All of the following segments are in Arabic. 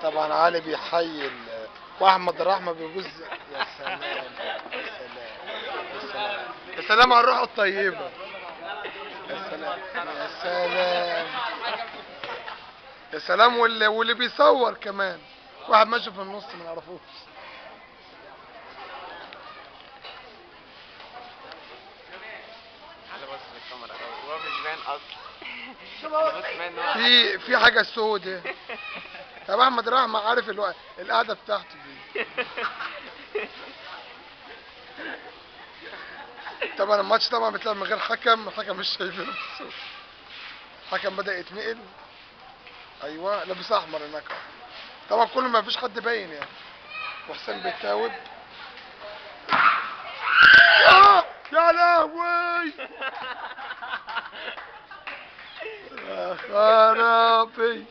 طبعا علي بيحيي واحمد الرحمه بيجوز. يا سلام يا سلام يا سلام يا سلام على الروح الطيبه. يا سلام يا سلام يا سلام. واللي بيصور كمان واحد ماشي في النص ما نعرفوش. على بص للكاميرا هو مش باين اصلا. في حاجه سودة. طب احمد الرحمه عارف القعده بتاعته دي. طبعا الماتش طبعا بيتلعب من غير حكم، الحكم مش شايفينه في الصوره. الحكم بدأ يتنقل. ايوه لابس احمر هناك. طبعا كل ما فيش حد باين يعني. وحسين بيتاوب. يا لهوي يا خرابي.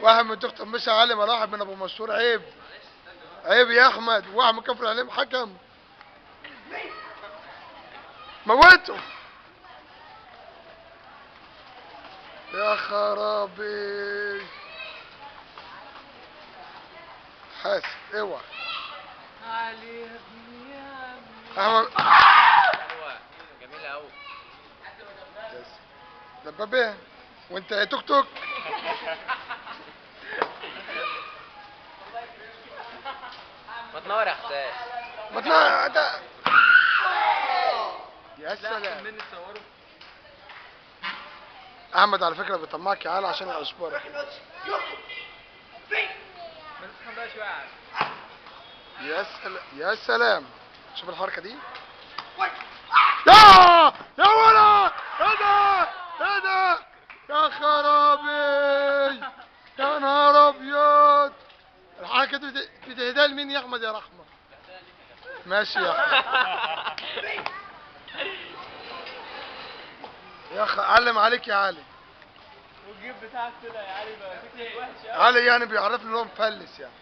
واحد من دكتور مشى علي ملاحظ من ابو مشهور. عيب عيب يا احمد. واحد مكفر عليهم حكم موته. يا خرابي. حاسب اوعى علي يا ابني يا احمد. حلوه جميله قوي. دبابه وانت يا توك توك. ما تنور يا حسين. ما تنا ده. يا سلام. مني تصوروا. احمد على فكره بيطمعك يا علي عشان الاشبار. بس خليها شويه. يا سلام يا سلام. شوف الحركه دي. يا ولا ايه ده ايه ده يا خرابي. يا نهار ابيض. الحركه دي بتهدى لمين يا احمد يا رحمه؟ ماشي يا احمد. يا علم عليك يا علي. والجيب بتاعك طلع يا علي بقى فكرة وحشه. علي يعني بيعرفني ان هو مفلس يعني.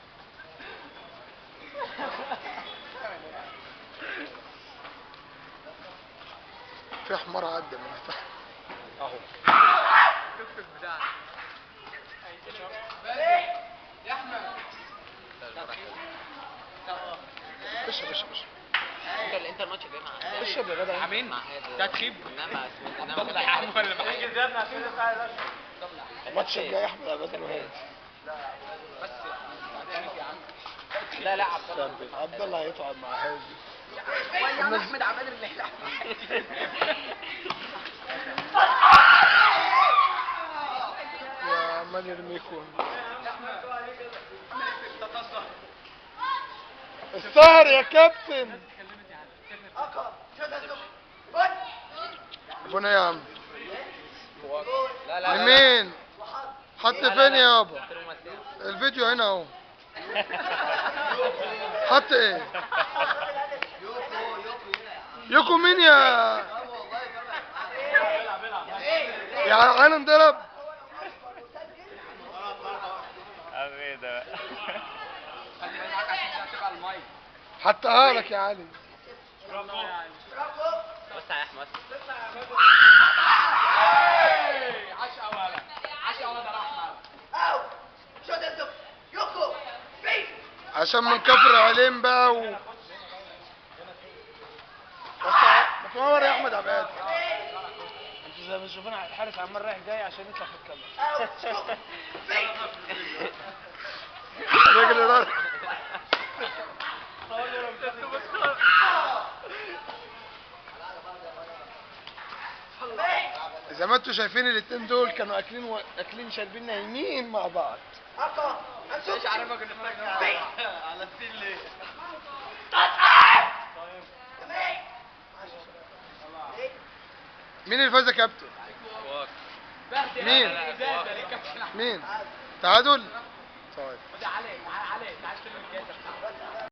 في حمار عدى من تحت اهو. التوك بتاعك. يا احمد. اشرب اشرب اشرب. انت الماتش جاي مع اشرب يا جدع. مين؟ ده تخيب. انما يا عم ولا محتاج جبنا عشان نفعل. الماتش الجاي يا احمد ابدا وهادي. بس لا عبد الله هيتعب مع هادي. يا احمد عمال النحله. يا عمال يرميكم. السهر يا كابتن. فين يا عم؟ لا لمين؟ حط فين يابا؟ الفيديو هنا اهو. حط ايه؟ يوكو مين يا عين انضرب. ايه ده؟ حطها لك يا علي. بص يا احمد. عشان من كفر عليهم بقى بس بتنور يا احمد عباد. انتوا زي ما تشوفون الحارس عمال رايح جاي عشان يطلع في الكاميرا. رجل الارض. زي ما انتوا شايفين الاتنين دول كانوا اكلين شاربين نايمين مع بعض. مش عارفك ان على السين ليه؟ مين اللي فاز يا كابتن؟ مين؟ مين؟ تعادل؟ طيب.